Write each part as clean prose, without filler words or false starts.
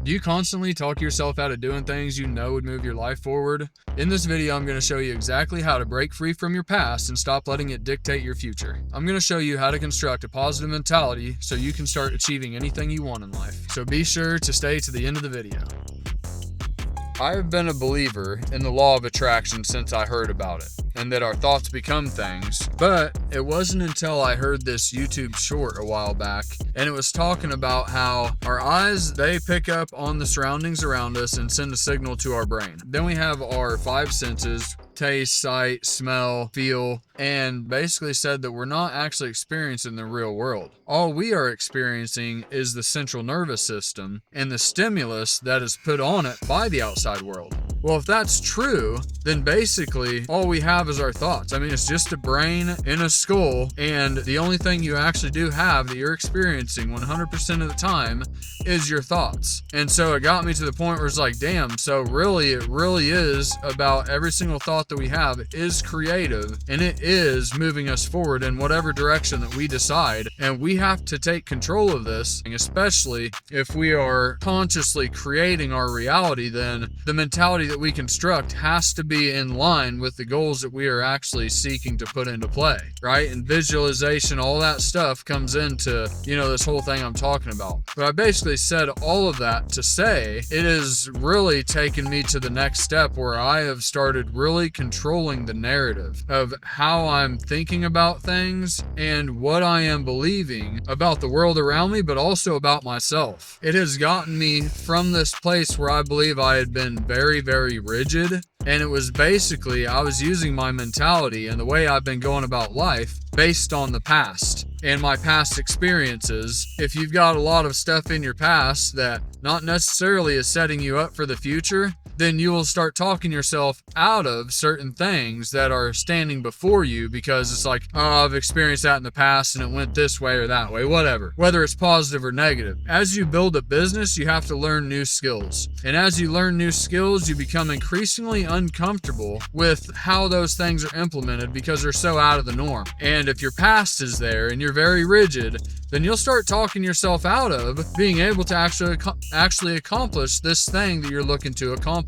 Do you constantly talk yourself out of doing things you know would move your life forward? In this video, I'm going to show you exactly how to break free from your past and stop letting it dictate your future. I'm going to show you how to construct a positive mentality so you can start achieving anything you want in life. So be sure to stay to the end of the video. I have been a believer in the law of attraction since I heard about it, and that our thoughts become things. But it wasn't until I heard this YouTube short a while back, and it was talking about how our eyes, they pick up on the surroundings around us and send a signal to our brain. Then we have our five senses: taste, sight, smell, feel, and basically said that we're not actually experiencing the real world. All we are experiencing is the central nervous system and the stimulus that is put on it by the outside world. Well, if that's true, then basically all we have is our thoughts. I mean, it's just a brain in a skull, and the only thing you actually do have that you're experiencing 100% of the time is your thoughts. And so it got me to the point where it's like, damn, so really, it really is about every single thought that we have is creative, and it is moving us forward in whatever direction that we decide. And we have to take control of this, especially if we are consciously creating our reality. Then the mentality that we construct has to be in line with the goals that we are actually seeking to put into play, right? And visualization, all that stuff comes into, this whole thing I'm talking about. But I basically said all of that to say it has really taken me to the next step where I have started really controlling the narrative of how I'm thinking about things and what I am believing about the world around me, but also about myself. It has gotten me from this place where I believe I had been very, very rigid. And it was basically, I was using my mentality and the way I've been going about life based on the past and my past experiences. If you've got a lot of stuff in your past that not necessarily is setting you up for the future, then you will start talking yourself out of certain things that are standing before you because it's like, oh, I've experienced that in the past and it went this way or that way, whatever, whether it's positive or negative. As you build a business, you have to learn new skills. And as you learn new skills, you become increasingly uncomfortable with how those things are implemented because they're so out of the norm. And if your past is there and you're very rigid, then you'll start talking yourself out of being able to actually accomplish this thing that you're looking to accomplish.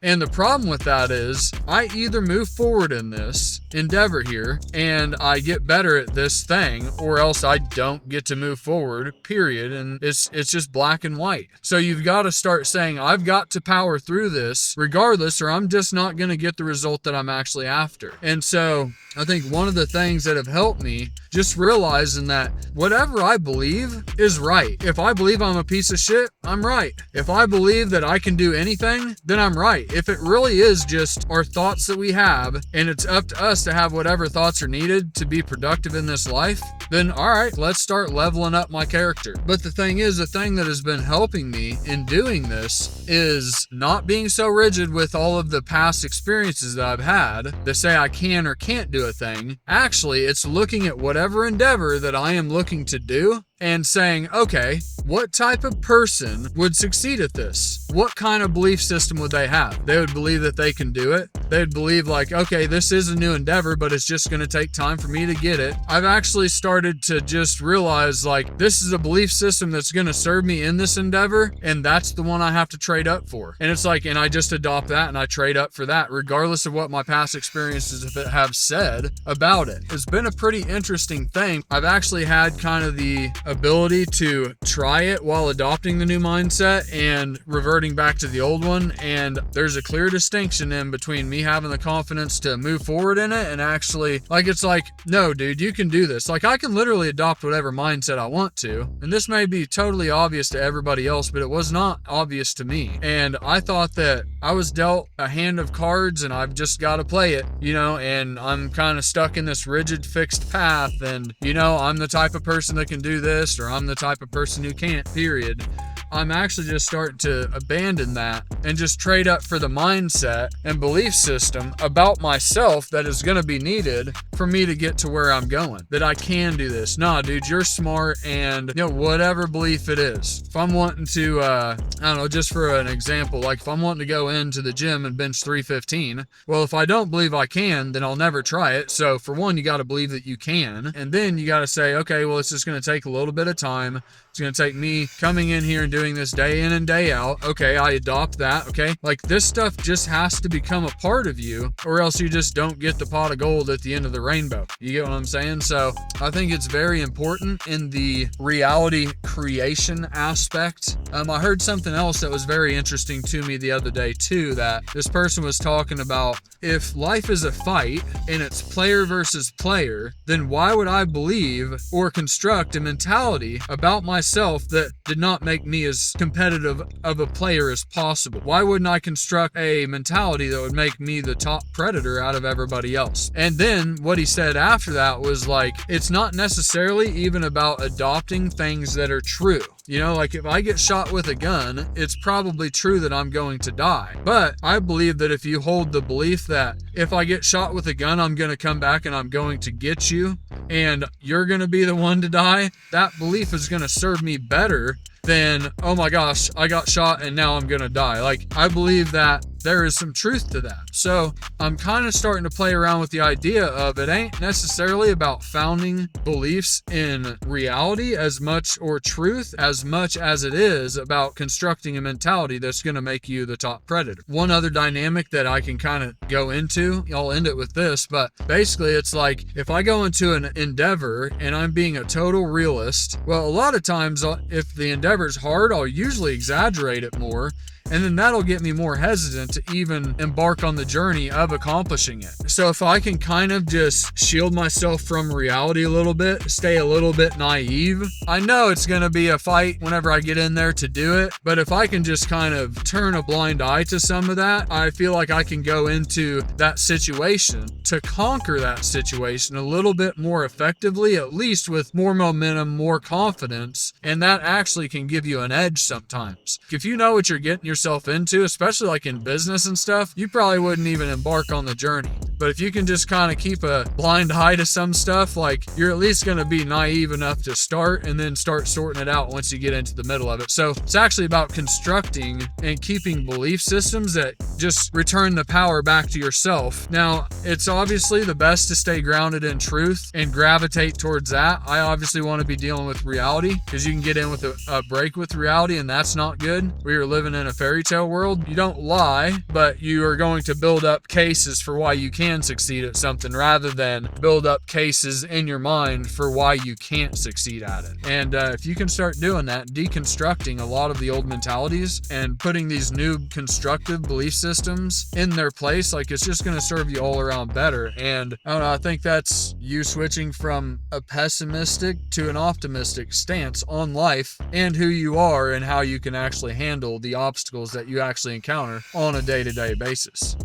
And the problem with that is I either move forward in this endeavor here and I get better at this thing, or else I don't get to move forward, period. And it's just black and white. So you've got to start saying, I've got to power through this regardless, or I'm just not going to get the result that I'm actually after. And so I think one of the things that have helped me just realizing that whatever I believe is right. If I believe I'm a piece of shit, I'm right. If I believe that I can do anything, then I'm right. If it really is just our thoughts that we have, and it's up to us to have whatever thoughts are needed to be productive in this life, then all right, let's start leveling up my character. But the thing is, the thing that has been helping me in doing this is not being so rigid with all of the past experiences that I've had that say I can or can't do a thing. Actually, it's looking at whatever endeavor that I am looking to do and saying, okay, what type of person would succeed at this? What kind of belief system would they have? They would believe that they can do it. They'd believe like, okay, this is a new endeavor, but it's just going to take time for me to get it. I've actually started to just realize like, this is a belief system that's going to serve me in this endeavor, and that's the one I have to trade up for. And it's like, and I just adopt that and I trade up for that, regardless of what my past experiences have said about it. It's been a pretty interesting thing. I've actually had kind of the ability to try it while adopting the new mindset and reverting back to the old one, and there's a clear distinction in between me having the confidence to move forward in it and actually like, it's like, no dude, you can do this. Like, I can literally adopt whatever mindset I want to, and this may be totally obvious to everybody else, but it was not obvious to me. And I thought that I was dealt a hand of cards and I've just got to play it, and I'm kind of stuck in this rigid fixed path, and I'm the type of person that can do this, or I'm the type of person who can't, period. I'm actually just starting to abandon that and just trade up for the mindset and belief system about myself that is going to be needed for me to get to where I'm going, that I can do this. Nah, dude, you're smart, and whatever belief it is. If I'm wanting to, I don't know, just for an example, like if I'm wanting to go into the gym and bench 315, well, if I don't believe I can, then I'll never try it. So for one, you got to believe that you can, and then you got to say, okay, well, it's just going to take a little bit of time It's going to take me coming in here and doing this day in and day out. Okay, I adopt that. Okay, like this stuff just has to become a part of you, or else you just don't get the pot of gold at the end of the rainbow. You get what I'm saying? So I think it's very important in the reality creation aspect. I heard something else that was very interesting to me the other day too, that this person was talking about, if life is a fight and it's player versus player, then why would I believe or construct a mentality about myself that did not make me as competitive of a player as possible? Why wouldn't I construct a mentality that would make me the top predator out of everybody else? And then what he said after that was like, it's not necessarily even about adopting things that are true. You know, like if I get shot with a gun, it's probably true that I'm going to die. But I believe that if you hold the belief that if I get shot with a gun, I'm going to come back and I'm going to get you and you're going to be the one to die, that belief is going to serve me better than, oh my gosh, I got shot and now I'm going to die. Like, I believe that there is some truth to that. So I'm kind of starting to play around with the idea of it ain't necessarily about founding beliefs in reality as much, or truth as much as it is about constructing a mentality that's going to make you the top predator. One other dynamic that I can kind of go into, I'll end it with this, but basically it's like if I go into an endeavor and I'm being a total realist, well, a lot of times if the endeavor's hard, I'll usually exaggerate it more. And then that'll get me more hesitant to even embark on the journey of accomplishing it. So if I can kind of just shield myself from reality a little bit, stay a little bit naive, I know it's going to be a fight whenever I get in there to do it. But if I can just kind of turn a blind eye to some of that, I feel like I can go into that situation to conquer that situation a little bit more effectively, at least with more momentum, more confidence. And that actually can give you an edge sometimes. If you know what you're getting yourself into, especially like in business and stuff, you probably wouldn't even embark on the journey. But if you can just kind of keep a blind eye to some stuff, like you're at least going to be naive enough to start and then start sorting it out once you get into the middle of it. So it's actually about constructing and keeping belief systems that just return the power back to yourself. Now, it's obviously the best to stay grounded in truth and gravitate towards that. I obviously want to be dealing with reality because you can get in with a break with reality, and that's not good. We are living in a fairy tale world. You don't lie, but you are going to build up cases for why you can succeed at something rather than build up cases in your mind for why you can't succeed at it. And if you can start doing that, deconstructing a lot of the old mentalities and putting these new constructive belief systems in their place, like it's just going to serve you all around better. And I don't know, I think that's you switching from a pessimistic to an optimistic stance on life and who you are and how you can actually handle the obstacles that you actually encounter on a day-to-day basis.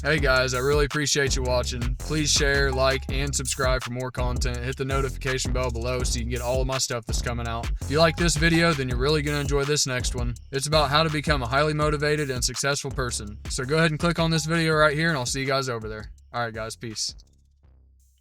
Hey guys, I really appreciate you watching. Please share, like, and subscribe for more content. Hit the notification bell below so you can get all of my stuff that's coming out. If you like this video, then you're really going to enjoy this next one. It's about how to become a highly motivated and successful person. So go ahead and click on this video right here and I'll see you guys over there. Alright guys, peace.